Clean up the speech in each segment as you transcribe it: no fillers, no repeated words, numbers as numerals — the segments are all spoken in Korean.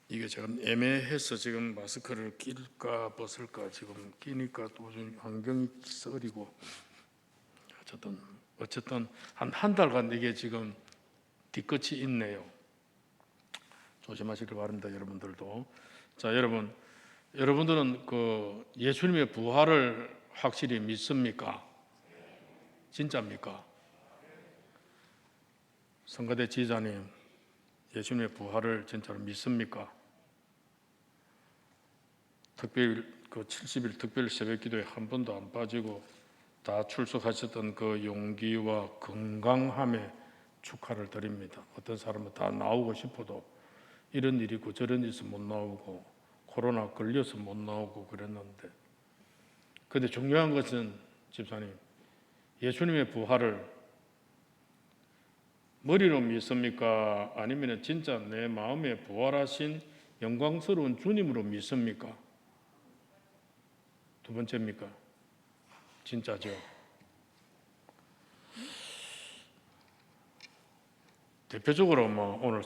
이게 지금 애매해서 지금 마스크를 낄까 벗을까 지금 끼니까 또 좀 안경이 썰이고 어쨌든 한 달간 이게 지금 뒤끝이 있네요. 조심하시길 바랍니다, 여러분들도. 자, 여러분들은 그 예수님의 부활을 확실히 믿습니까? 진짜입니까? 성가대 지휘자님, 예수님의 부활을 진짜로 믿습니까? 특별 그 70일 특별 새벽 기도에 한 번도 안 빠지고 다 출석하셨던 그 용기와 건강함에 축하를 드립니다. 어떤 사람은 다 나오고 싶어도 이런 일이 있고 저런 일이 있어 못 나오고 코로나 걸려서 못 나오고 그랬는데, 근데 중요한 것은 집사님, 예수님의 부활을 머리로 믿습니까? 아니면 진짜 내 마음에 부활하신 영광스러운 주님으로 믿습니까? 두 번째입니까? 진짜죠. 대표적으로 뭐 오늘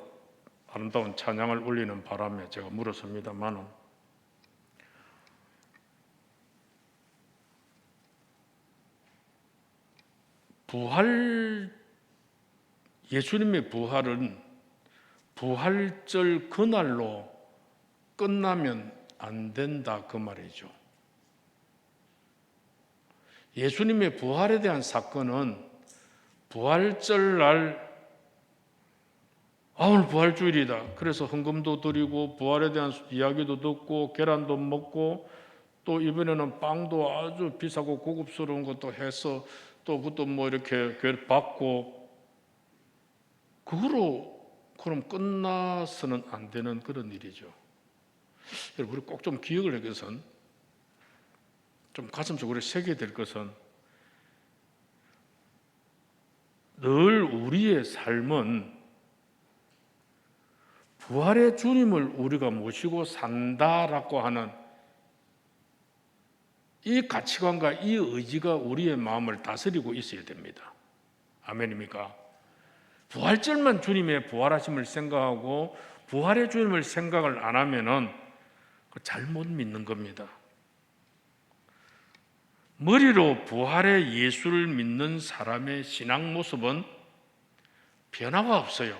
아름다운 찬양을 울리는 바람에 제가 물었습니다만은, 예수님의 부활은 부활절 그날로 끝나면 안 된다 그 말이죠. 예수님의 부활에 대한 사건은 부활절 날 오늘 부활주일이다, 그래서 헌금도 드리고 부활에 대한 이야기도 듣고 계란도 먹고 또 이번에는 빵도 아주 비싸고 고급스러운 것도 해서 또 그것도 뭐 이렇게 받고, 그거로 그럼 끝나서는 안 되는 그런 일이죠. 여러분, 우리 꼭 좀 기억을 할 것은, 좀 가슴속으로 새겨야 될 것은, 늘 우리의 삶은 부활의 주님을 우리가 모시고 산다라고 하는 이 가치관과 이 의지가 우리의 마음을 다스리고 있어야 됩니다. 아멘입니까? 부활절만 주님의 부활하심을 생각하고 부활의 주님을 생각을 안 하면은 잘못 믿는 겁니다. 머리로 부활의 예수를 믿는 사람의 신앙 모습은 변화가 없어요.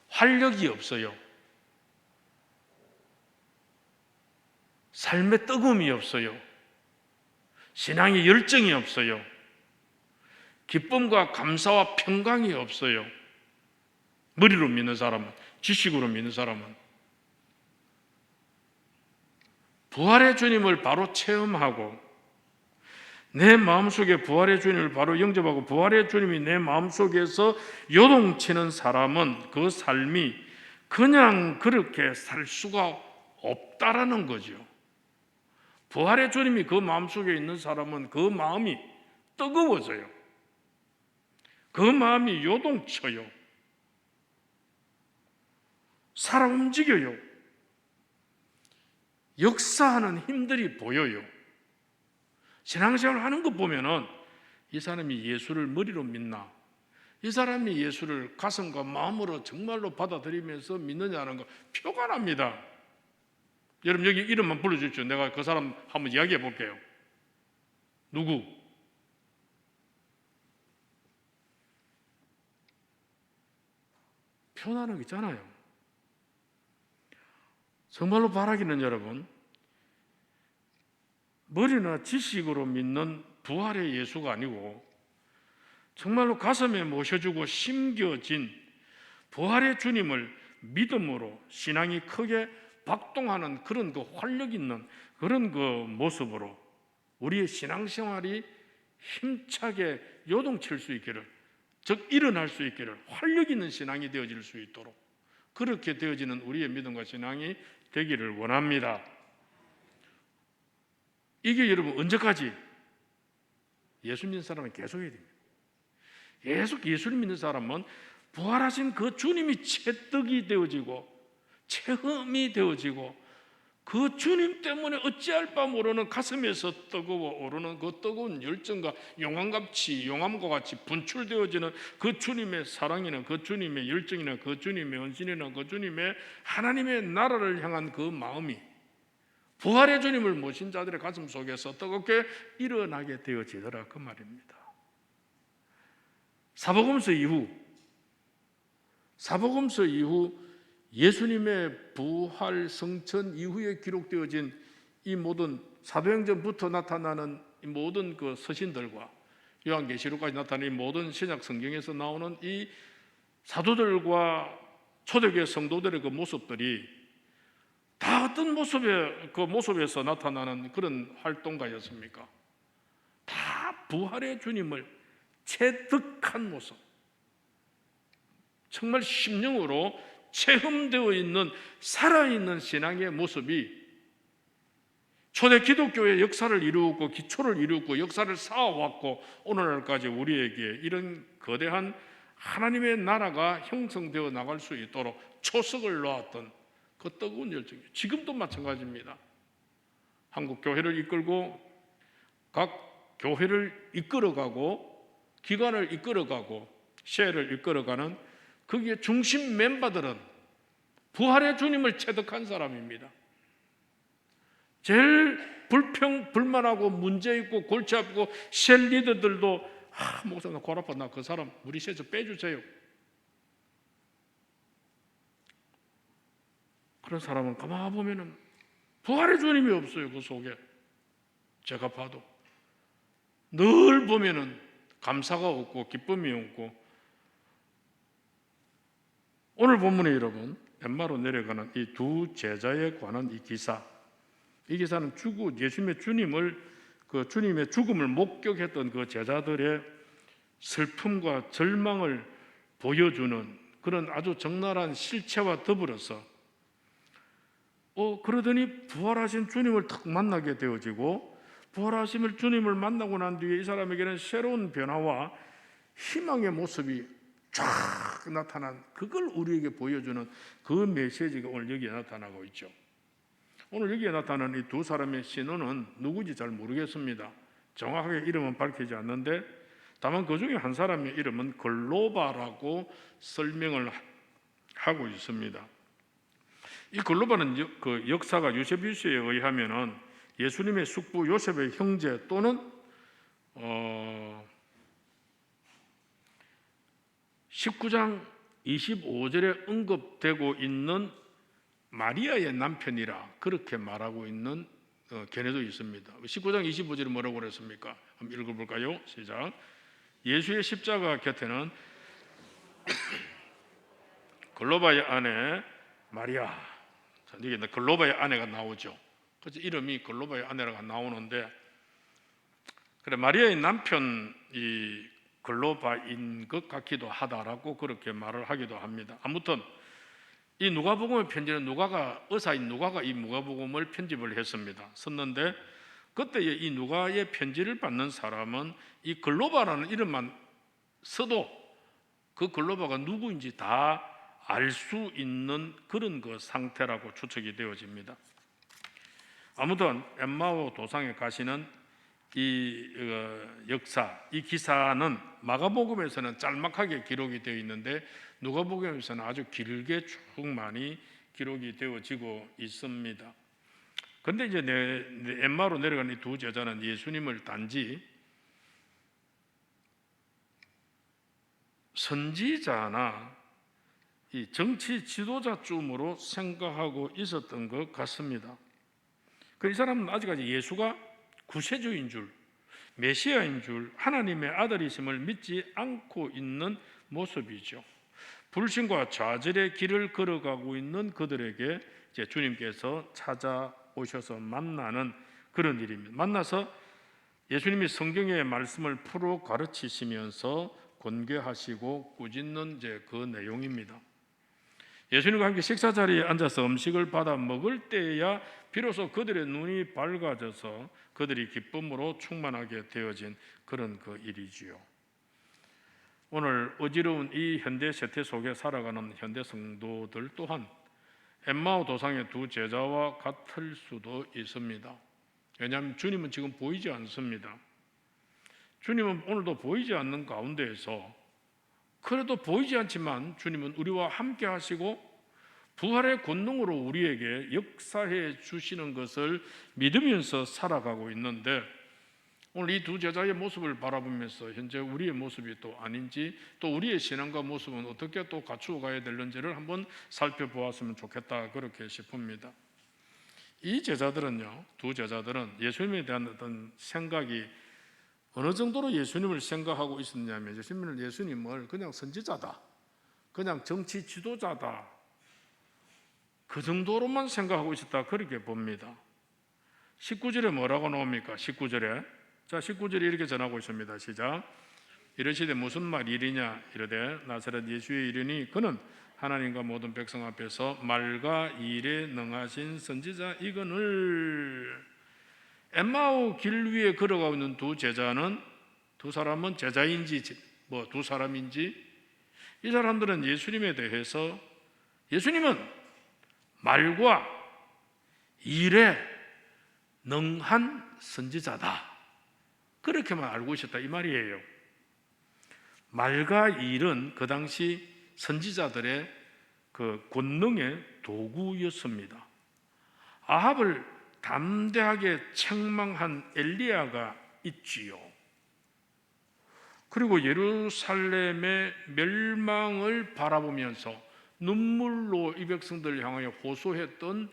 활력이 없어요. 삶의 뜨거움이 없어요. 신앙의 열정이 없어요. 기쁨과 감사와 평강이 없어요. 머리로 믿는 사람은, 지식으로 믿는 사람은. 부활의 주님을 바로 체험하고 내 마음속에 부활의 주님을 바로 영접하고 부활의 주님이 내 마음속에서 요동치는 사람은 그 삶이 그냥 그렇게 살 수가 없다라는 거죠. 부활의 주님이 그 마음속에 있는 사람은 그 마음이 뜨거워져요. 그 마음이 요동쳐요. 살아 움직여요. 역사하는 힘들이 보여요. 신앙생활 하는 것 보면은 이 사람이 예수를 머리로 믿나, 이 사람이 예수를 가슴과 마음으로 정말로 받아들이면서 믿느냐는 거 표가 납니다. 여러분, 여기 이름만 불러주십시오. 내가 그 사람 한번 이야기해 볼게요. 누구? 표나는 거 있잖아요. 정말로 바라기는 여러분, 머리나 지식으로 믿는 부활의 예수가 아니고 정말로 가슴에 모셔주고 심겨진 부활의 주님을 믿음으로 신앙이 크게 박동하는 그런 그 활력 있는 그런 그 모습으로 우리의 신앙생활이 힘차게 요동칠 수 있기를, 즉 일어날 수 있기를, 활력 있는 신앙이 되어질 수 있도록 그렇게 되어지는 우리의 믿음과 신앙이 되기를 원합니다. 이게 여러분 언제까지? 예수 믿는 사람은 계속 해야 됩니다. 계속 예수를 믿는 사람은 부활하신 그 주님이 채떡이 되어지고 체험이 되어지고 그 주님 때문에 어찌할 바 모르는 가슴에서 뜨거워 오르는 그 뜨거운 열정과 용암과 같이 분출되어지는 그 주님의 사랑이나 그 주님의 열정이나 그 주님의 헌신이나 그 주님의 하나님의 나라를 향한 그 마음이 부활의 주님을 모신 자들의 가슴 속에서 뜨겁게 일어나게 되어지더라, 그 말입니다. 사복음서 이후 예수님의 부활 성천 이후에 기록되어진 이 모든 사도행전부터 나타나는 이 모든 그 서신들과 요한계시록까지 나타나는 이 모든 신약 성경에서 나오는 이 사도들과 초대교회 성도들의 그 모습들이 다 어떤 그 모습에서 나타나는 그런 활동가였습니까? 다 부활의 주님을 체득한 모습, 정말 심령으로 체험되어 있는 살아있는 신앙의 모습이 초대 기독교의 역사를 이루고 기초를 이루고 역사를 쌓아왔고 오늘날까지 우리에게 이런 거대한 하나님의 나라가 형성되어 나갈 수 있도록 초석을 놓았던 그 뜨거운 열정이에요. 지금도 마찬가지입니다. 한국 교회를 이끌고 각 교회를 이끌어가고 기관을 이끌어가고 시회를 이끌어가는 거기에 중심 멤버들은 부활의 주님을 체득한 사람입니다. 제일 불만하고 문제 있고 골치 아프고 셀 리더들도 목사 나 골 아파, 나 그 사람 우리 시에서 빼주세요. 그런 사람은 가만 보면은 부활의 주님이 없어요. 그 속에 제가 봐도 늘 보면은 감사가 없고 기쁨이 없고. 오늘 본문에 여러분 엠마로 내려가는 이 두 제자에 관한 이 기사는 예수님의 주님의 죽음을 목격했던 그 제자들의 슬픔과 절망을 보여주는 그런 아주 적나라한 실체와 더불어서 그러더니 부활하신 주님을 딱 만나게 되어지고, 부활하신 주님을 만나고 난 뒤에 이 사람에게는 새로운 변화와 희망의 모습이 쫙 나타난, 그걸 우리에게 보여주는 그 메시지가 오늘 여기에 나타나고 있죠. 오늘 여기에 나타나는 이 두 사람의 신호는 누구인지 잘 모르겠습니다. 정확하게 이름은 밝히지 않는데 다만 그 중에 한 사람의 이름은 글로바라고 설명을 하고 있습니다. 이 글로바는 그 역사가 유세비우스에 의하면은 예수님의 숙부 요셉의 형제 또는 19장 25절에 언급되고 있는 마리아의 남편이라 그렇게 말하고 있는 견해도 있습니다. 19장 25절에 뭐라고 그랬습니까? 한번 읽어볼까요? 시작. 예수의 십자가 곁에는 글로바의 아내 마리아, 여기 글로바의 아내가 나오죠. 그래서 이름이 글로바의 아내라고 나오는데, 그래 마리아의 남편이 글로바인 것 같기도 하다라고 그렇게 말을 하기도 합니다. 아무튼 이 누가복음의 편지는 의사인 누가가 이 누가복음을 편집을 했습니다. 썼는데 그때 이 누가의 편지를 받는 사람은 이 글로바라는 이름만 써도 그 글로바가 누구인지 다 알 수 있는 그런 그 상태라고 추측이 되어집니다. 아무튼 엠마오 도상에 가시는 이 역사, 이 기사는 마가복음에서는 짤막하게 기록이 되어 있는데 누가복음에서는 아주 길게 쭉 많이 기록이 되어지고 있습니다. 그런데 이제 엠마로 내려간 이 두 제자는 예수님을 단지 선지자나 이 정치 지도자쯤으로 생각하고 있었던 것 같습니다. 이 사람은 아직까지 예수가 구세주인 줄, 메시아인 줄, 하나님의 아들이심을 믿지 않고 있는 모습이죠. 불신과 좌절의 길을 걸어가고 있는 그들에게 이제 주님께서 찾아오셔서 만나는 그런 일입니다. 만나서 예수님이 성경의 말씀을 풀어 가르치시면서 권고하시고 꾸짖는 이제 그 내용입니다. 예수님과 함께 식사 자리에 앉아서 음식을 받아 먹을 때야 비로소 그들의 눈이 밝아져서 그들이 기쁨으로 충만하게 되어진 그런 그 일이지요. 오늘 어지러운 이 현대 세태 속에 살아가는 현대 성도들 또한 엠마오 도상의 두 제자와 같을 수도 있습니다. 왜냐하면 주님은 지금 보이지 않습니다. 주님은 오늘도 보이지 않는 가운데에서, 그래도 보이지 않지만 주님은 우리와 함께 하시고 부활의 권능으로 우리에게 역사해 주시는 것을 믿으면서 살아가고 있는데, 오늘 이 두 제자의 모습을 바라보면서 현재 우리의 모습이 또 아닌지, 또 우리의 신앙과 모습은 어떻게 또 갖추어 가야 되는지를 한번 살펴보았으면 좋겠다, 그렇게 싶습니다. 이 제자들은요, 두 제자들은 예수님에 대한 어떤 생각이 어느 정도로 예수님을 생각하고 있었냐면, 예수님을 그냥 선지자다, 그냥 정치 지도자다, 그 정도로만 생각하고 있었다, 그렇게 봅니다. 19절에 뭐라고 나옵니까? 19절에 19절이 이렇게 전하고 있습니다. 시작. 이르시되 무슨 말이리냐 이르되 나사렛 예수의 이르니 그는 하나님과 모든 백성 앞에서 말과 일에 능하신 선지자 이거늘. 엠마오 길 위에 걸어가고 있는 두 제자는, 두 사람은 제자인지 두 사람인지, 이 사람들은 예수님에 대해서 예수님은 말과 일에 능한 선지자다, 그렇게만 알고 있었다, 이 말이에요. 말과 일은 그 당시 선지자들의 그 권능의 도구였습니다. 아합을 담대하게 책망한 엘리야가 있지요. 그리고 예루살렘의 멸망을 바라보면서 눈물로 이 백성들을 향하여 호소했던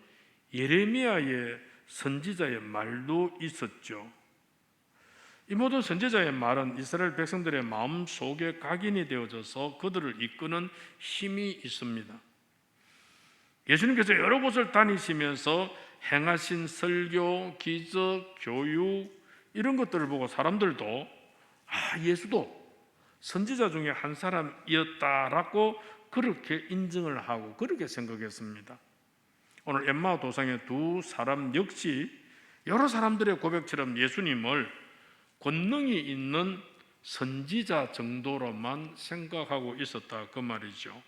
예레미야의 선지자의 말도 있었죠. 이 모든 선지자의 말은 이스라엘 백성들의 마음속에 각인이 되어져서 그들을 이끄는 힘이 있습니다. 예수님께서 여러 곳을 다니시면서 행하신 설교, 기적, 교육, 이런 것들을 보고 사람들도 예수도 선지자 중에 한 사람이었다라고 그렇게 인정을 하고 그렇게 생각했습니다. 오늘 엠마오 도상의 두 사람 역시 여러 사람들의 고백처럼 예수님을 권능이 있는 선지자 정도로만 생각하고 있었다, 그 말이죠.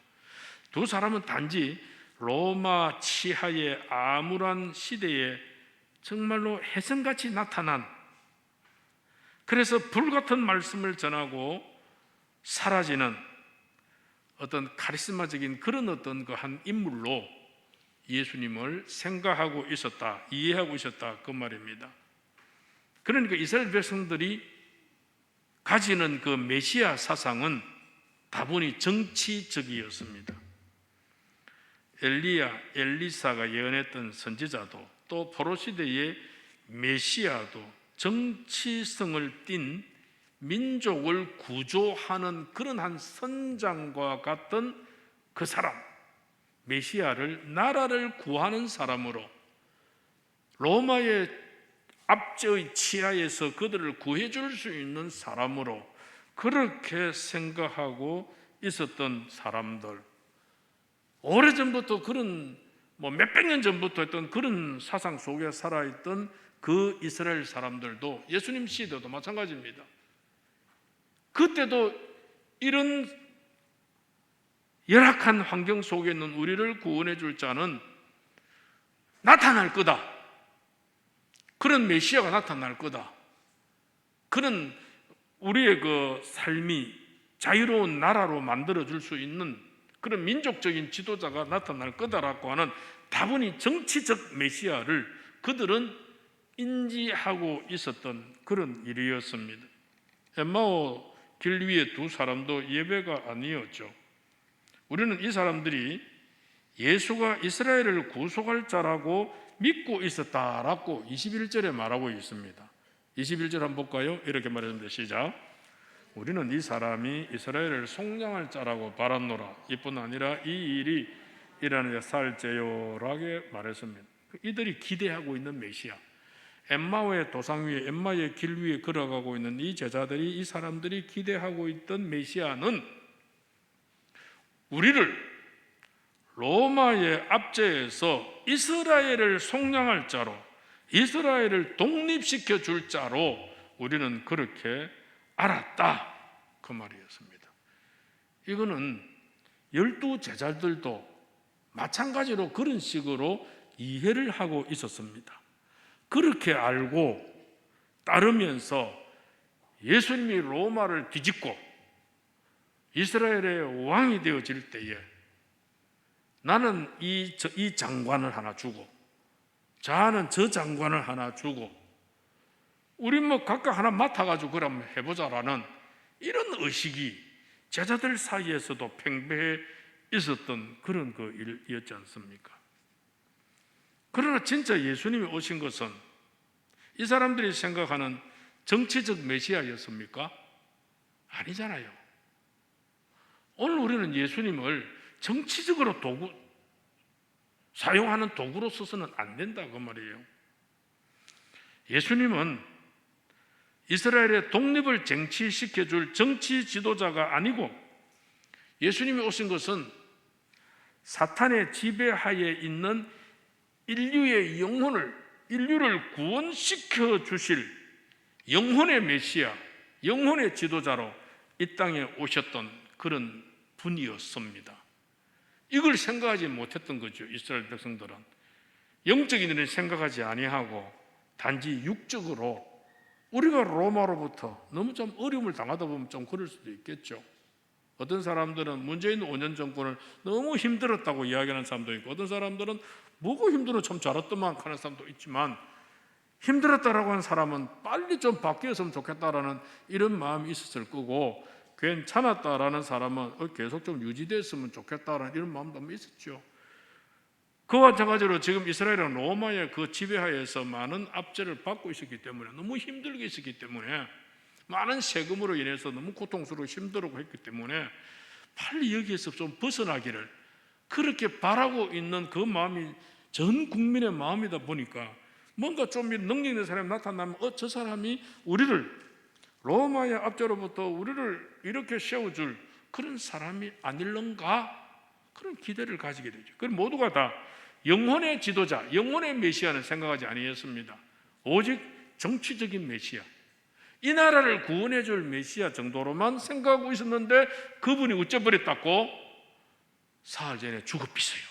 두 사람은 단지 로마 치하의 암울한 시대에 정말로 혜성같이 나타난, 그래서 불같은 말씀을 전하고 사라지는 어떤 카리스마적인 그런 어떤 그 한 인물로 예수님을 생각하고 있었다, 이해하고 있었다, 그 말입니다. 그러니까 이스라엘 백성들이 가지는 그 메시아 사상은 다분히 정치적이었습니다. 엘리야, 엘리사가 예언했던 선지자도, 또 포로 시대의 메시아도 정치성을 띤 민족을 구조하는 그런 한 선장과 같은 그 사람, 메시아를, 나라를 구하는 사람으로, 로마의 압제의 치하에서 그들을 구해줄 수 있는 사람으로 그렇게 생각하고 있었던 사람들, 오래전부터 그런 몇백 년 전부터 했던 그런 사상 속에 살아있던 그 이스라엘 사람들도 예수님 시대도 마찬가지입니다. 그때도 이런 열악한 환경 속에 있는 우리를 구원해 줄 자는 나타날 거다, 그런 메시아가 나타날 거다, 그런 우리의 그 삶이 자유로운 나라로 만들어 줄 수 있는 그런 민족적인 지도자가 나타날 거다라고 하는 다분히 정치적 메시아를 그들은 인지하고 있었던 그런 일이었습니다. 엠마오 길 위의 두 사람도 예외가 아니었죠. 우리는 이 사람들이 예수가 이스라엘을 구속할 자라고 믿고 있었다라고 21절에 말하고 있습니다. 21절 한번 볼까요? 이렇게 말했습니다. 시작. 우리는 이 사람이 이스라엘을 속량할 자라고 바랐노라. 이뿐 아니라 이 일이 일어나야 살제요라게 말했습니다. 이들이 기대하고 있는 메시아, 엠마오의 도상 위에, 엠마의 길 위에 걸어가고 있는 이 제자들이, 이 사람들이 기대하고 있던 메시아는 우리를 로마의 압제에서 이스라엘을 속량할 자로, 이스라엘을 독립시켜 줄 자로 우리는 그렇게 알았다, 그 말이었습니다. 이거는 12 제자들도 마찬가지로 그런 식으로 이해를 하고 있었습니다. 그렇게 알고 따르면서 예수님이 로마를 뒤집고 이스라엘의 왕이 되어질 때에 나는 이 장관을 하나 주고 자는 저 장관을 하나 주고 우리 뭐 각각 하나 맡아가지고 그럼 해보자라는 이런 의식이 제자들 사이에서도 팽배해 있었던 그런 그 일이었지 않습니까? 그러나 진짜 예수님이 오신 것은 이 사람들이 생각하는 정치적 메시아였습니까? 아니잖아요. 오늘 우리는 예수님을 정치적으로 사용하는 도구로 써서는 안 된다 그 말이에요. 예수님은 이스라엘의 독립을 쟁취시켜줄 정치 지도자가 아니고 예수님이 오신 것은 사탄의 지배하에 있는 인류를 구원시켜 주실 영혼의 메시아, 영혼의 지도자로 이 땅에 오셨던 그런 분이었습니다. 이걸 생각하지 못했던 거죠. 이스라엘 백성들은 영적인 일을 생각하지 아니하고 단지 육적으로 우리가 로마로부터 너무 좀 어려움을 당하다 보면 좀 그럴 수도 있겠죠. 어떤 사람들은 문재인 5년 정권을 너무 힘들었다고 이야기하는 사람도 있고 어떤 사람들은 뭐가 힘들어 참 잘했더만 하는 사람도 있지만 힘들었다라고 하는 사람은 빨리 좀 바뀌었으면 좋겠다라는 이런 마음이 있었을 거고 괜찮았다라는 사람은 계속 좀 유지됐으면 좋겠다라는 이런 마음도 있었죠. 그와 마찬가지로 지금 이스라엘은 로마의 그 지배하에서 많은 압제를 받고 있었기 때문에 너무 힘들게 있었기 때문에 많은 세금으로 인해서 너무 고통스러워 힘들고 했기 때문에 빨리 여기에서 좀 벗어나기를 그렇게 바라고 있는 그 마음이 전 국민의 마음이다 보니까 뭔가 좀 능력 있는 사람이 나타나면 저 사람이 우리를 로마의 압제로부터 우리를 이렇게 세워줄 그런 사람이 아닐런가 그런 기대를 가지게 되죠. 그럼 모두가 다 영혼의 지도자, 영혼의 메시아는 생각하지 아니했습니다. 오직 정치적인 메시아, 이 나라를 구원해 줄 메시아 정도로만 생각하고 있었는데 그분이 어째버렸다고 사흘 전에 죽어비어요.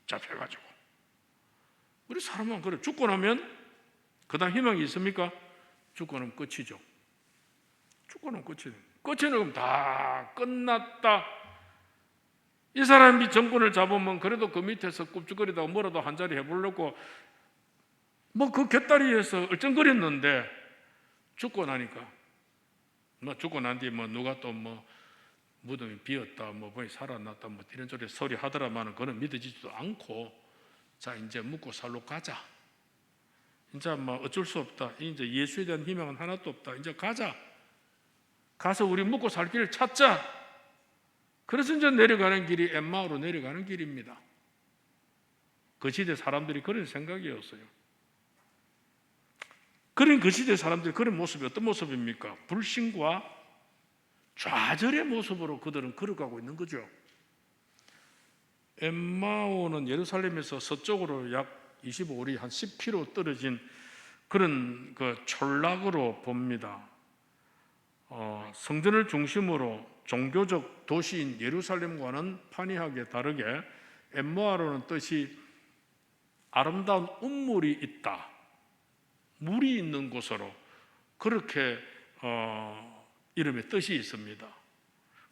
잡혀가지고. 우리 사람은 그래 죽고 나면 그 다음 희망이 있습니까? 죽고 나면 끝이죠. 죽고 나면 끝이죠. 끝에는 다 끝났다. 이 사람이 정권을 잡으면 그래도 그 밑에서 굽죽거리다가 뭐라도 한 자리 해보려고 뭐 그 곁다리에서 얼쩡거렸는데 죽고 나니까 뭐 죽고 난 뒤에 뭐 누가 또 뭐 무덤이 비었다 뭐 거의 살아났다 뭐 이런 소리 하더라마는 그건 믿어지지도 않고 자 이제 묵고 살로 가자. 이제 뭐 어쩔 수 없다. 이제 예수에 대한 희망은 하나도 없다. 이제 가자. 가서 우리 묵고 살 길을 찾자. 그래서 이제 내려가는 길이 엠마오로 내려가는 길입니다. 그 시대 사람들이 그런 생각이었어요. 그런 그 시대 사람들이 그런 모습이 어떤 모습입니까? 불신과 좌절의 모습으로 그들은 걸어가고 있는 거죠. 엠마오는 예루살렘에서 서쪽으로 약 25리 한 10km 떨어진 그런 그 촌락으로 봅니다. 성전을 중심으로 종교적 도시인 예루살렘과는 판이하게 다르게 엠마오라는 뜻이 아름다운 운물이 있다, 물이 있는 곳으로 그렇게 이름의 뜻이 있습니다.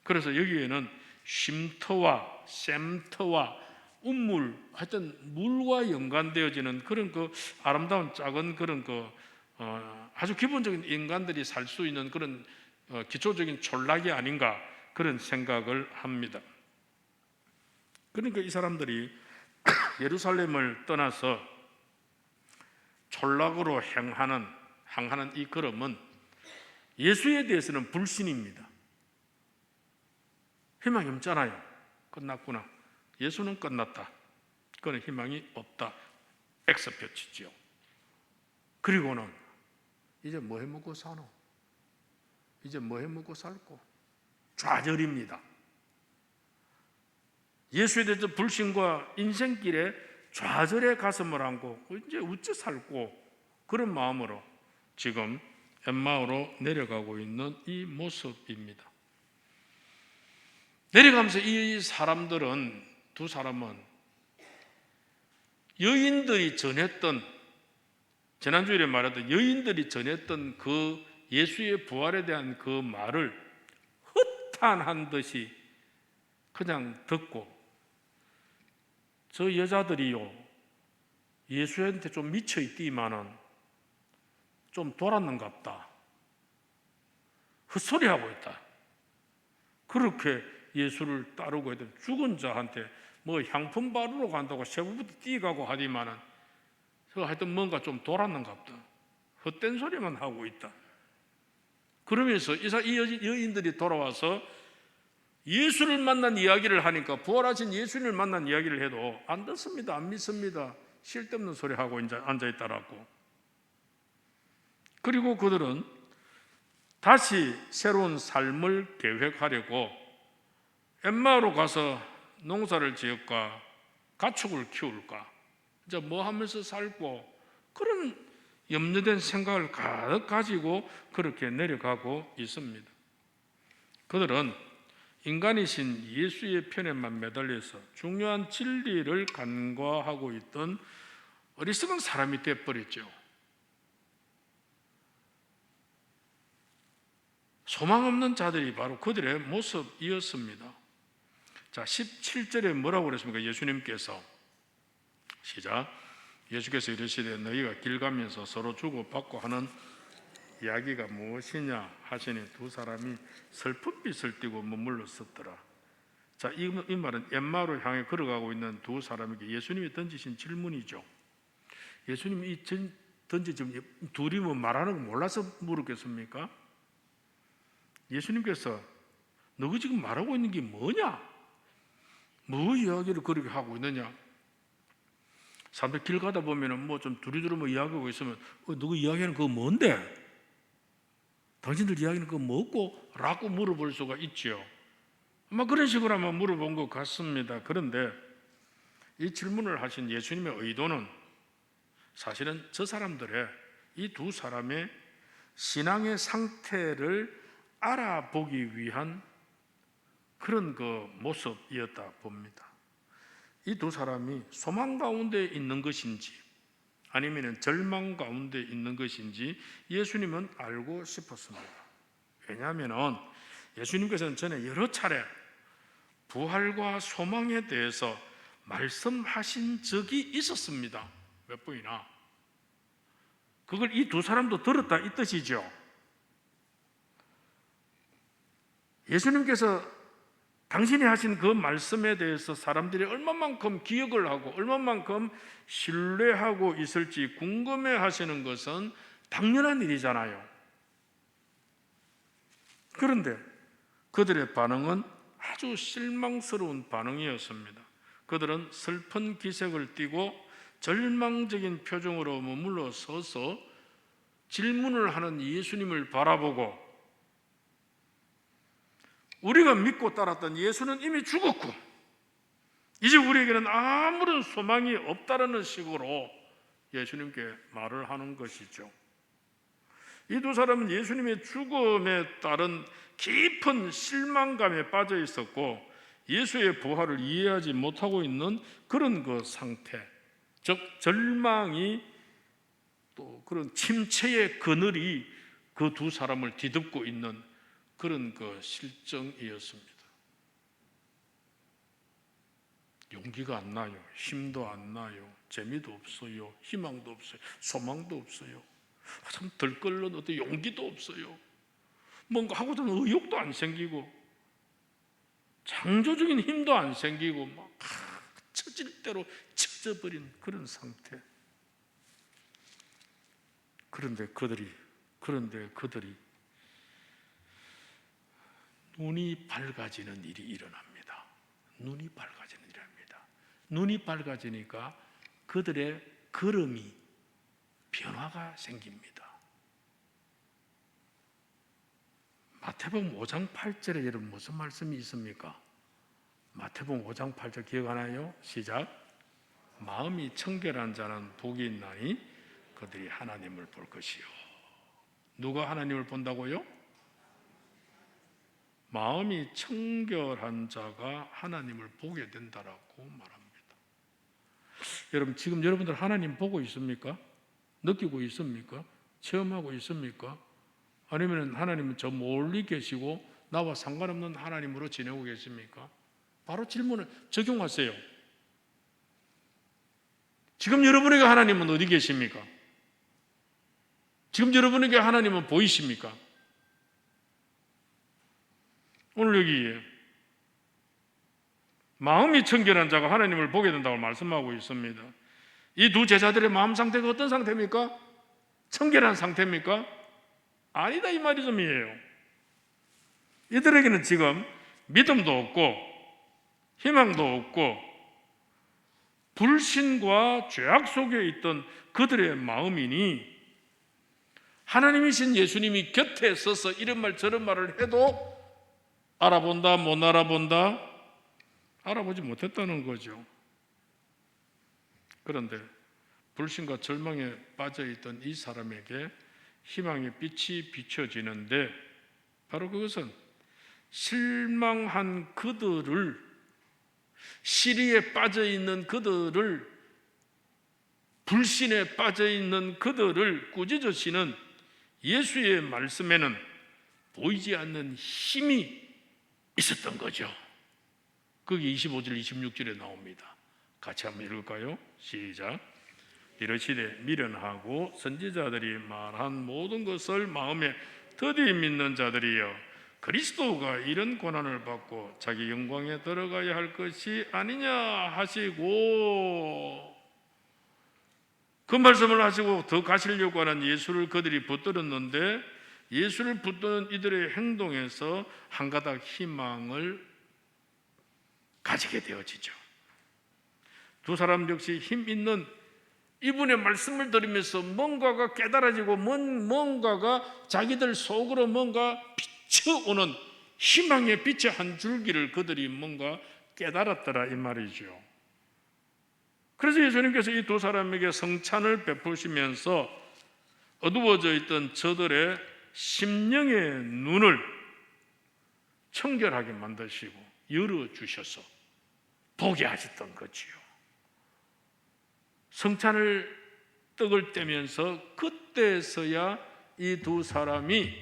그래서 여기에는 쉼터와 샘터와 운물, 하여튼 물과 연관되어지는 그런 그 아름다운 작은 그런 그 아주 기본적인 인간들이 살 수 있는 그런 기초적인 촌락이 아닌가 그런 생각을 합니다. 그러니까 이 사람들이 예루살렘을 떠나서 촌락으로 향하는 이 걸음은 예수에 대해서는 불신입니다. 희망이 없잖아요. 끝났구나. 예수는 끝났다. 그건 희망이 없다. X표치죠. 그리고는 이제 뭐 해먹고 사노? 이제 뭐 해먹고 살고? 좌절입니다. 예수에 대해서 불신과 인생길에 좌절의 가슴을 안고 이제 어찌 살고 그런 마음으로 지금 엠마오로 내려가고 있는 이 모습입니다. 내려가면서 이 사람들은 두 사람은 여인들이 전했던, 지난주에 말했던 여인들이 전했던 그 예수의 부활에 대한 그 말을 헛탄한 듯이 그냥 듣고, 저 여자들이요 예수한테 좀 미쳐있디만은 좀 돌았는갑다, 헛소리하고 있다, 그렇게 예수를 따르고 있던 죽은 자한테 뭐 향품 바르러 간다고 새벽부터 뛰어가고 하디만은 하여튼 뭔가 좀 돌았는갑다, 헛된 소리만 하고 있다. 그러면서 이 여인들이 돌아와서 예수를 만난 이야기를 하니까, 부활하신 예수님을 만난 이야기를 해도 안 듣습니다, 안 믿습니다, 쓸데없는 소리 하고 앉아있다라고. 그리고 그들은 다시 새로운 삶을 계획하려고 엠마오로 가서 농사를 지을까, 가축을 키울까, 이제 뭐 하면서 살고, 그런 염려된 생각을 가득 가지고 그렇게 내려가고 있습니다. 그들은 인간이신 예수의 편에만 매달려서 중요한 진리를 간과하고 있던 어리석은 사람이 되어버렸죠. 소망 없는 자들이 바로 그들의 모습이었습니다. 자, 17절에 뭐라고 그랬습니까? 예수님께서, 시작. 예수께서 이르시되 너희가 길 가면서 서로 주고받고 하는 이야기가 무엇이냐 하시니 두 사람이 슬픈 빛을 띠고 머물러 섰더라. 자, 이 말은 엠마오로 향해 걸어가고 있는 두 사람에게 예수님이 던지신 질문이죠. 예수님이 던지신, 둘이 뭐 말하는 거 몰라서 물었겠습니까? 예수님께서 너가 지금 말하고 있는 게 뭐냐? 뭐 이야기를 그렇게 하고 있느냐? 사람들 길 가다 보면은 뭐 좀 두리두리 뭐 이야기하고 있으면 너가 이야기하는 그거 뭔데? 당신들 이야기는 그거 뭐고? 라고 물어볼 수가 있죠. 아마 그런 식으로 아마 물어본 것 같습니다. 그런데 이 질문을 하신 예수님의 의도는 사실은 저 사람들의, 이 두 사람의 신앙의 상태를 알아보기 위한 그런 그 모습이었다 봅니다. 이 두 사람이 소망 가운데 있는 것인지 아니면 절망 가운데 있는 것인지 예수님은 알고 싶었습니다. 왜냐하면 예수님께서는 전에 여러 차례 부활과 소망에 대해서 말씀하신 적이 있었습니다. 몇 번이나. 그걸 이 두 사람도 들었다 이 뜻이죠. 예수님께서 당신이 하신 그 말씀에 대해서 사람들이 얼마만큼 기억을 하고 얼마만큼 신뢰하고 있을지 궁금해 하시는 것은 당연한 일이잖아요. 그런데 그들의 반응은 아주 실망스러운 반응이었습니다. 그들은 슬픈 기색을 띠고 절망적인 표정으로 머물러 서서 질문을 하는 예수님을 바라보고, 우리가 믿고 따랐던 예수는 이미 죽었고 이제 우리에게는 아무런 소망이 없다는 식으로 예수님께 말을 하는 것이죠. 이 두 사람은 예수님의 죽음에 따른 깊은 실망감에 빠져 있었고 예수의 부활을 이해하지 못하고 있는 그런 그 상태, 즉 절망이 또 그런 침체의 그늘이 그 두 사람을 뒤덮고 있는 그런 그 실정이었습니다. 용기가 안 나요. 힘도 안 나요. 재미도 없어요. 희망도 없어요. 소망도 없어요. 참 들끓는 어떤 용기도 없어요. 뭔가 하고자 하는 의욕도 안 생기고 창조적인 힘도 안 생기고 막 처질 대로 처져버린 그런 상태. 그런데 그들이 눈이 밝아지는 일이 일어납니다. 눈이 밝아지는 일입니다. 눈이 밝아지니까 그들의 걸음이 변화가 생깁니다. 마태복음 5장 8절에 여러분 무슨 말씀이 있습니까? 마태복음 5장 8절 기억하나요? 시작. 마음이 청결한 자는 복이 있나니 그들이 하나님을 볼 것이요. 누가 하나님을 본다고요? 마음이 청결한 자가 하나님을 보게 된다라고 말합니다. 여러분, 지금 여러분들 하나님 보고 있습니까? 느끼고 있습니까? 체험하고 있습니까? 아니면 하나님은 저 멀리 계시고 나와 상관없는 하나님으로 지내고 계십니까? 바로 질문을 적용하세요. 지금 여러분에게 하나님은 어디 계십니까? 지금 여러분에게 하나님은 보이십니까? 오늘 여기 마음이 청결한 자가 하나님을 보게 된다고 말씀하고 있습니다. 이 두 제자들의 마음 상태가 어떤 상태입니까? 청결한 상태입니까? 아니다, 이 말씀이에요. 이들에게는 지금 믿음도 없고 희망도 없고 불신과 죄악 속에 있던 그들의 마음이니, 하나님이신 예수님이 곁에 서서 이런 말 저런 말을 해도 알아본다, 못 알아본다? 알아보지 못했다는 거죠. 그런데 불신과 절망에 빠져있던 이 사람에게 희망의 빛이 비춰지는데, 바로 그것은 실망한 그들을, 시리에 빠져있는 그들을, 불신에 빠져있는 그들을 꾸짖으시는 예수의 말씀에는 보이지 않는 힘이 있었던 거죠. 거기 25절 26절에 나옵니다. 같이 한번 읽을까요? 시작. 이르시되 미련하고 선지자들이 말한 모든 것을 마음에 더디 믿는 자들이여, 그리스도가 이런 고난을 받고 자기 영광에 들어가야 할 것이 아니냐 하시고, 그 말씀을 하시고 더 가시려고 하는 예수를 그들이 붙들었는데, 예수를 붙드는 이들의 행동에서 한 가닥 희망을 가지게 되어지죠. 두 사람 역시 힘 있는 이분의 말씀을 들으면서 뭔가가 깨달아지고 뭔가가 자기들 속으로 뭔가 비춰오는 희망의 빛의 한 줄기를 그들이 뭔가 깨달았더라, 이 말이죠. 그래서 예수님께서 이 두 사람에게 성찬을 베푸시면서 어두워져 있던 저들의 심령의 눈을 청결하게 만드시고 열어주셔서 보게 하셨던 거지요. 성찬을 떡을 떼면서 그때서야 이 두 사람이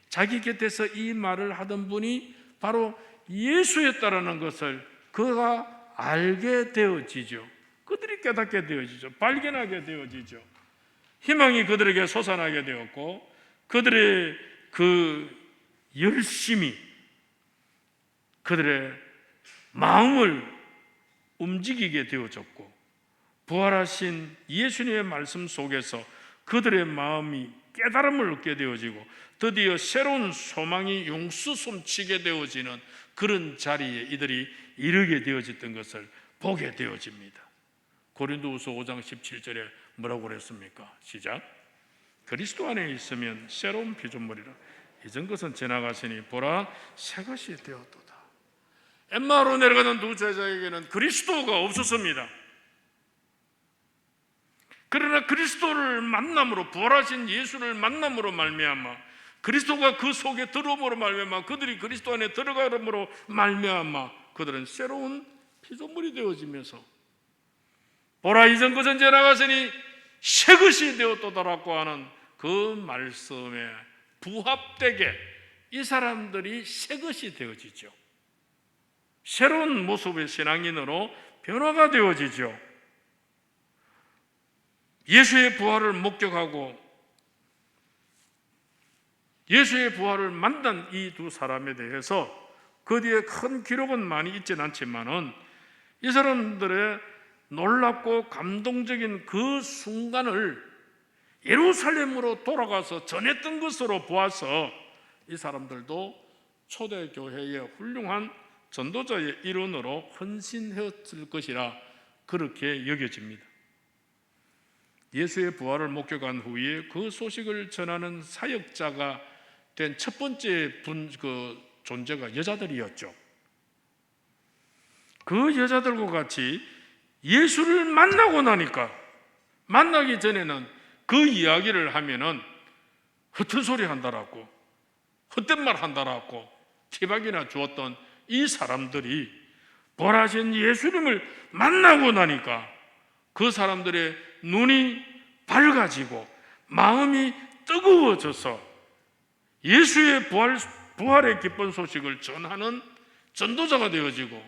자기 곁에서 이 말을 하던 분이 바로 예수였다라는 것을 그가 알게 되어지죠. 그들이 깨닫게 되어지죠. 발견하게 되어지죠. 희망이 그들에게 솟아나게 되었고, 그들의 그 열심이 그들의 마음을 움직이게 되어졌고, 부활하신 예수님의 말씀 속에서 그들의 마음이 깨달음을 얻게 되어지고, 드디어 새로운 소망이 용수솜치게 되어지는 그런 자리에 이들이 이르게 되어졌던 것을 보게 되어집니다. 고린도후서 5장 17절에 뭐라고 그랬습니까? 시작. 그리스도 안에 있으면 새로운 피조물이라, 이전 것은 지나갔으니 보라 새것이 되었도다. 엠마오로 내려가는 두 제자에게는 그리스도가 없었습니다. 그러나 그리스도를 만남으로, 부활하신 예수를 만남으로 말미암아, 그리스도가 그 속에 들어옴으로 말미암아, 그들이 그리스도 안에 들어가므로 말미암아 그들은 새로운 피조물이 되어지면서 보라 이전 것은 지나갔으니 새 것이 되었도다라고 하는 그 말씀에 부합되게 이 사람들이 새 것이 되어지죠. 새로운 모습의 신앙인으로 변화가 되어지죠. 예수의 부활을 목격하고 예수의 부활을 만난 이 두 사람에 대해서 그 뒤에 큰 기록은 많이 있지는 않지만은 이 사람들의 놀랍고 감동적인 그 순간을 예루살렘으로 돌아가서 전했던 것으로 보아서 이 사람들도 초대교회의 훌륭한 전도자의 일원으로 헌신했을 것이라 그렇게 여겨집니다. 예수의 부활을 목격한 후에 그 소식을 전하는 사역자가 된 첫 번째 존재가 여자들이었죠. 그 여자들과 같이 예수를 만나고 나니까, 만나기 전에는 그 이야기를 하면은 헛된 소리 한다라고, 헛된 말 한다라고 티박이나 주었던 이 사람들이 부활하신 예수님을 만나고 나니까 그 사람들의 눈이 밝아지고 마음이 뜨거워져서 예수의 부활의 기쁜 소식을 전하는 전도자가 되어지고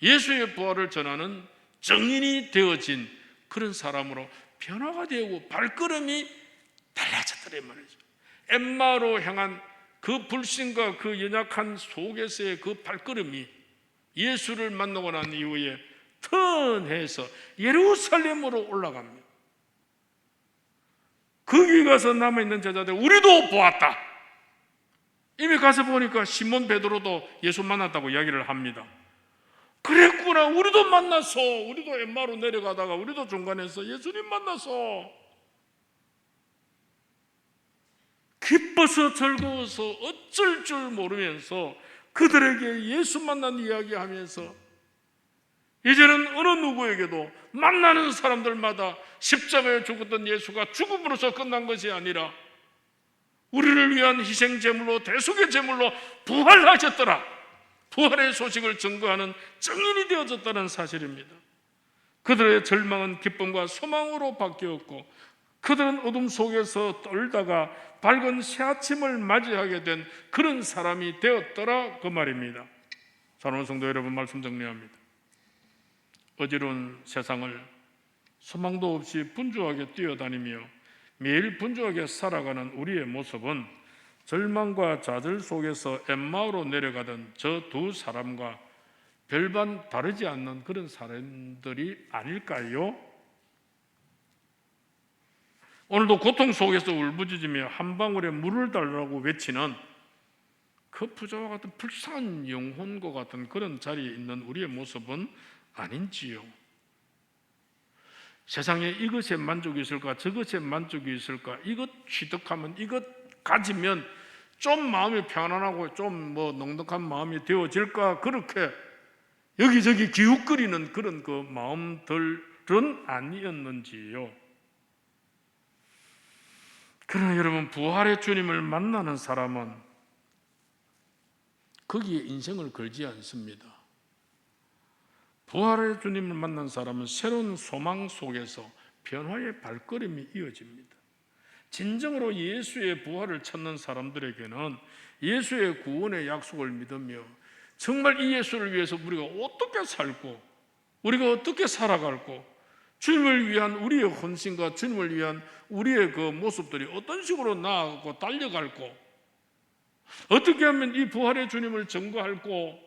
예수의 부활을 전하는 증인이 되어진 그런 사람으로 변화가 되고 발걸음이 달라졌더란 말이죠. 엠마오로 향한 그 불신과 그 연약한 속에서의 그 발걸음이 예수를 만나고 난 이후에 턴해서 예루살렘으로 올라갑니다. 거기 가서 남아있는 제자들 우리도 보았다. 이미 가서 보니까 시몬 베드로도 예수 만났다고 이야기를 합니다. 그랬구나. 우리도 만났어. 우리도 엠마오로 내려가다가 우리도 중간에서 예수님 만났어. 기뻐서 즐거워서 어쩔 줄 모르면서 그들에게 예수 만난 이야기하면서 이제는 어느 누구에게도 만나는 사람들마다 십자가에 죽었던 예수가 죽음으로서 끝난 것이 아니라 우리를 위한 희생제물로 대속의 제물로 부활하셨더라. 부활의 소식을 증거하는 증인이 되어졌다는 사실입니다. 그들의 절망은 기쁨과 소망으로 바뀌었고 그들은 어둠 속에서 떨다가 밝은 새아침을 맞이하게 된 그런 사람이 되었더라 그 말입니다. 사랑하는 성도 여러분, 말씀 정리합니다. 어지러운 세상을 소망도 없이 분주하게 뛰어다니며 매일 분주하게 살아가는 우리의 모습은 절망과 좌절 속에서 엠마오로 내려가던 저 두 사람과 별반 다르지 않는 그런 사람들이 아닐까요? 오늘도 고통 속에서 울부짖으며 한 방울의 물을 달라고 외치는 그 부자와 같은 불쌍한 영혼과 같은 그런 자리에 있는 우리의 모습은 아닌지요? 세상에 이것에 만족이 있을까 저것에 만족이 있을까, 이것 취득하면 이것 가지면 좀 마음이 편안하고 좀 넉넉한 마음이 되어질까, 그렇게 여기저기 기웃거리는 그런 그 마음들은 아니었는지요? 그러나 여러분, 부활의 주님을 만나는 사람은 거기에 인생을 걸지 않습니다. 부활의 주님을 만난 사람은 새로운 소망 속에서 변화의 발걸음이 이어집니다. 진정으로 예수의 부활을 찾는 사람들에게는 예수의 구원의 약속을 믿으며 정말 이 예수를 위해서 우리가 어떻게 살고 우리가 어떻게 살아갈고 주님을 위한 우리의 헌신과 주님을 위한 우리의 그 모습들이 어떤 식으로 나아가고 달려갈고, 어떻게 하면 이 부활의 주님을 증거할고,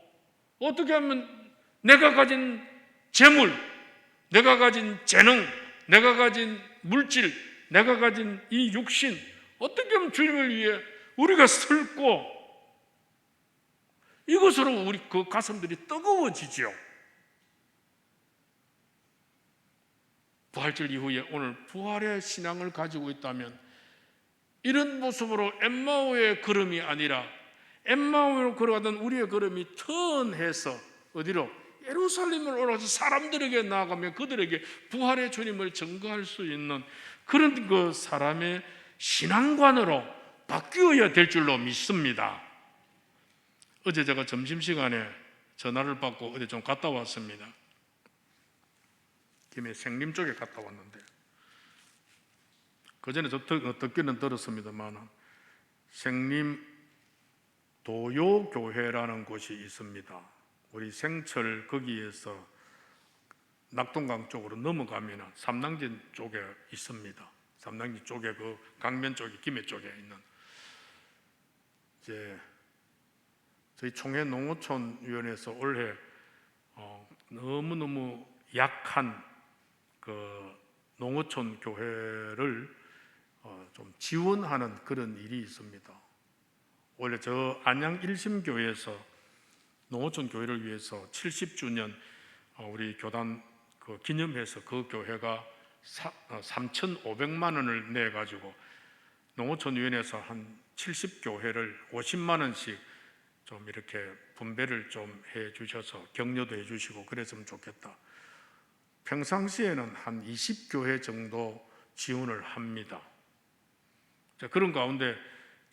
어떻게 하면 내가 가진 재물, 내가 가진 재능, 내가 가진 물질, 내가 가진 이 육신, 어떻게 하면 주님을 위해 우리가 쓸고, 이것으로 우리 그 가슴들이 뜨거워지죠. 부활절 이후에 오늘 부활의 신앙을 가지고 있다면 이런 모습으로 엠마오의 걸음이 아니라 엠마오로 걸어가던 우리의 걸음이 턴해서 어디로? 예루살렘을 올라가서 사람들에게 나아가며 그들에게 부활의 주님을 증거할 수 있는 그런 그 사람의 신앙관으로 바뀌어야 될 줄로 믿습니다. 어제 제가 점심시간에 전화를 받고 어디 좀 갔다 왔습니다. 김해 생림 쪽에 갔다 왔는데, 그 전에 저 듣기는 들었습니다만 생림 도요교회라는 곳이 있습니다. 우리 생철 거기에서 낙동강 쪽으로 넘어가면 삼당진 쪽에 있습니다. 삼당진 쪽에 그 강면 쪽에 김해 쪽에 있는, 이제 저희 총회 농어촌 위원회에서 올해 너무너무 약한 그 농어촌 교회를 좀 지원하는 그런 일이 있습니다. 원래 저 안양 일심교회에서 농어촌 교회를 위해서 70주년 우리 교단 그 기념해서 그 교회가 3,500만 원을 내 가지고 농어촌 위원회에서 한 70교회를 50만 원씩 좀 이렇게 분배를 좀 해 주셔서 격려도 해 주시고 그랬으면 좋겠다. 평상시에는 한 20교회 정도 지원을 합니다. 자, 그런 가운데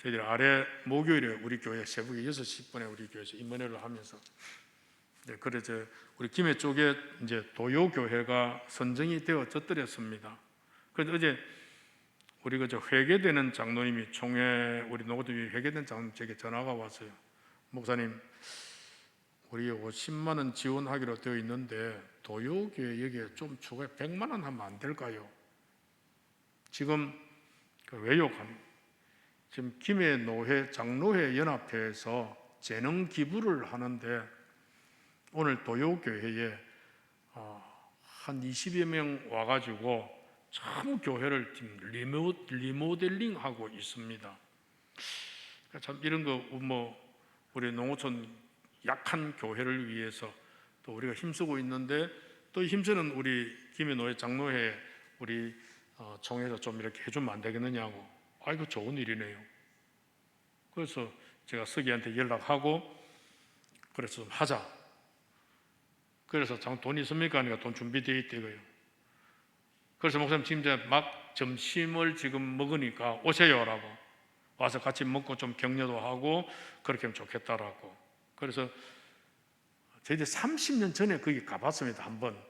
저희들 아래 목요일에 우리 교회 새벽에 6시 10분에 우리 교회에서 임원회를 하면서 네, 그래서 우리 김해 쪽에 이제 도요교회가 선정이 되어졌더랬습니다. 그래서 어제 우리 그저 회계되는 장로님이 총회 우리 노고동이 회계된 장로님 제게 전화가 왔어요. 목사님, 우리 50만 원 지원하기로 되어 있는데 도요교회 여기에 좀 추가해 100만 원 하면 안 될까요? 지금 왜요? 지금 김해 노회 장로회 연합회에서 재능 기부를 하는데 오늘 도요교회에 한 20여 명 와가지고 참 교회를 지금 리모델링하고 있습니다. 참 이런 거 우리 농어촌 약한 교회를 위해서 또 우리가 힘쓰고 있는데 또 힘쓰는 우리 김해노회 장로회 우리 총회에서 좀 이렇게 해주면 안 되겠느냐고. 아이고 좋은 일이네요. 그래서 제가 서기한테 연락하고 그래서 좀 하자. 그래서 돈 있습니까? 하니까 돈 준비되어 있대요. 그래서 목사님 지금 이제 막 점심을 지금 먹으니까 오세요라고 와서 같이 먹고 좀 격려도 하고 그렇게 하면 좋겠다라고. 그래서 저희들이 30년 전에 거기 가봤습니다. 한번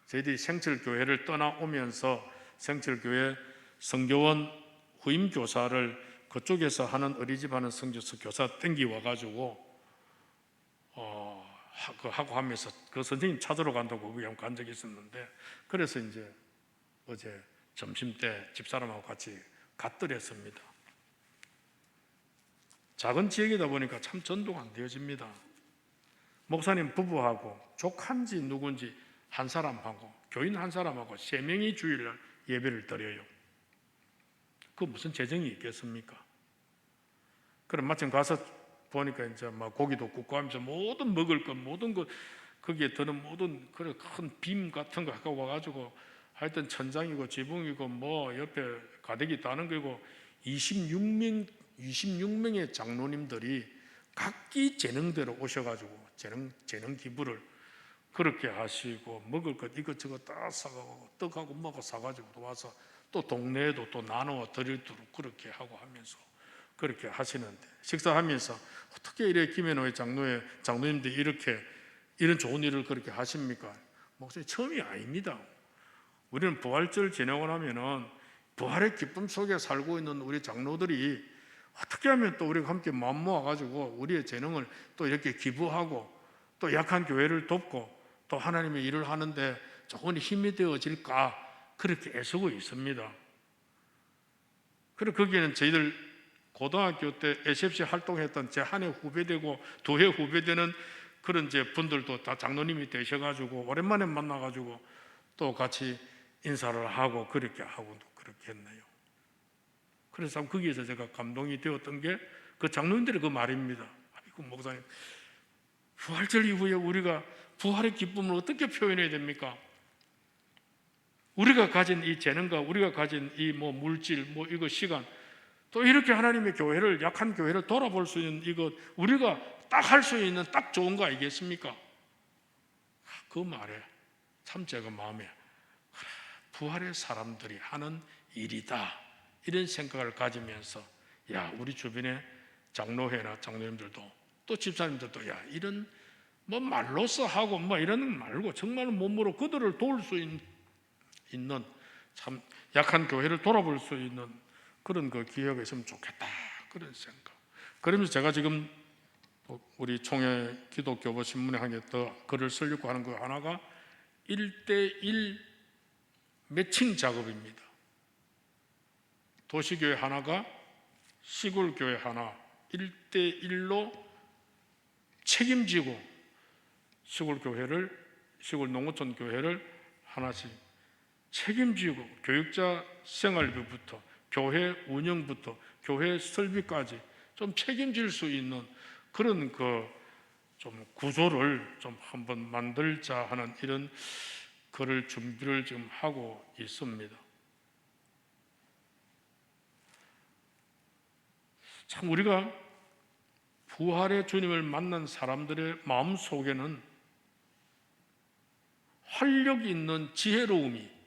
저희들이 생철교회를 떠나오면서 생철교회 성교원 후임교사를 그쪽에서 하는 어린이집 하는 성교사 교사 땡기 와가지고 하고 하면서 그 선생님 찾으러 간다고 거기 간 적이 있었는데 그래서 이제 어제 점심 때 집사람하고 같이 갔더랬습니다. 작은 지역이다 보니까 참 전도가 안 되어집니다. 목사님 부부하고 족한지 누군지 한 사람하고 교인 한 사람하고 3명이 주일날 예배를 드려요. 그 무슨 재정이 있겠습니까? 그럼 마침 가서 보니까 이제 막 고기도 굽고 하면서 모든 먹을 것 모든 것 거기에 드는 모든 그런 큰 빔 같은 거 갖고 와가지고 하여튼 천장이고 지붕이고 뭐 옆에 가득이 다는 거고 26명의 장로님들이 각기 재능대로 오셔가지고 재능 기부를 그렇게 하시고 먹을 것 이것저것 다 사가고 떡하고 뭐고 사가지고 또 와서 또 동네에도 또 나누어 드리도록 그렇게 하고 하면서 그렇게 하시는데 식사하면서 어떻게 이래 김해노회 장로님들이 이렇게 이런 좋은 일을 그렇게 하십니까? 목사님 처음이 아닙니다. 우리는 부활절 지나고 나면은 부활의 기쁨 속에 살고 있는 우리 장로들이 어떻게 하면 또 우리가 함께 마음 모아가지고 우리의 재능을 또 이렇게 기부하고 또 약한 교회를 돕고 또 하나님의 일을 하는데 조금 힘이 되어질까 그렇게 애쓰고 있습니다. 그리고 거기에는 저희들 고등학교 때 SFC 활동했던 제 한 해 후배되고 2해 후배되는 그런 이제 분들도 다 장로님이 되셔가지고 오랜만에 만나가지고 또 같이 인사를 하고 그렇게 했네요. 그래서 참 거기에서 제가 감동이 되었던 게 그 장로님들의 그 말입니다. 아이고 목사님, 부활절 이후에 우리가 부활의 기쁨을 어떻게 표현해야 됩니까? 우리가 가진 이 재능과 우리가 가진 이 물질, 이거 시간, 또 이렇게 하나님의 교회를 약한 교회를 돌아볼 수 있는 이것 우리가 딱 할 수 있는 딱 좋은 거 아니겠습니까? 그 말에 참 제가 마음에 부활의 사람들이 하는 일이다 이런 생각을 가지면서 야 우리 주변에 장로회나 장로님들도 또 집사님들도 야 이런 말로써 하고 이런 말고 정말 몸으로 그들을 도울 수 있는 참 약한 교회를 돌아볼 수 있는 그런 그 기회가 있으면 좋겠다 그런 생각. 그러면서 제가 지금 우리 총회 기독교부 신문에 한 개 더 글을 쓰려고 하는 거 하나가 1:1 매칭 작업입니다. 도시교회 하나가 시골교회 하나 1:1로 책임지고 시골 농어촌 교회를 하나씩 책임지고 교육자 생활비부터 교회 운영부터 교회 설비까지 좀 책임질 수 있는 그런 좀 구조를 좀 한번 만들자 하는 이런 글을 준비를 지금 하고 있습니다. 참 우리가 부활의 주님을 만난 사람들의 마음 속에는 활력 있는 지혜로움이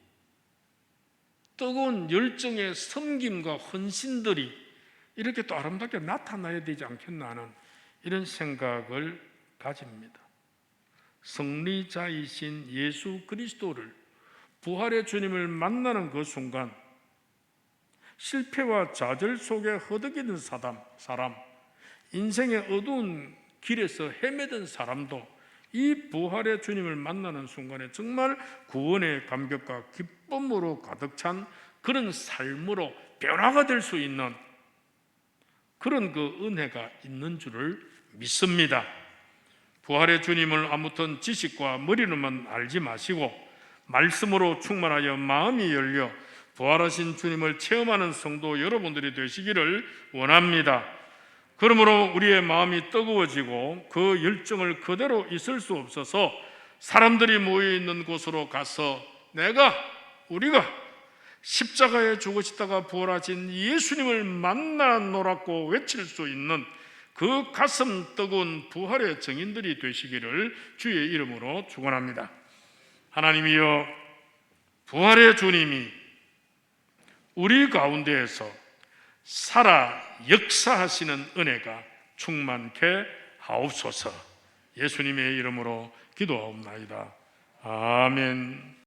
뜨거운 열정의 섬김과 헌신들이 이렇게 또 아름답게 나타나야 되지 않겠나 하는 이런 생각을 가집니다. 승리자이신 예수 그리스도를, 부활의 주님을 만나는 그 순간 실패와 좌절 속에 허덕이는 사람, 인생의 어두운 길에서 헤매던 사람도 이 부활의 주님을 만나는 순간에 정말 구원의 감격과 기쁨으로 가득 찬 그런 삶으로 변화가 될 수 있는 그런 그 은혜가 있는 줄을 믿습니다. 부활의 주님을 아무튼 지식과 머리로만 알지 마시고 말씀으로 충만하여 마음이 열려 부활하신 주님을 체험하는 성도 여러분들이 되시기를 원합니다. 그러므로 우리의 마음이 뜨거워지고 그 열정을 그대로 있을 수 없어서 사람들이 모여 있는 곳으로 가서 우리가 십자가에 죽으시다가 부활하신 예수님을 만나노라고 외칠 수 있는 그 가슴 뜨거운 부활의 증인들이 되시기를 주의 이름으로 축원합니다. 하나님이여, 부활의 주님이 우리 가운데에서 살아 역사하시는 은혜가 충만케 하옵소서. 예수님의 이름으로 기도하옵나이다. 아멘.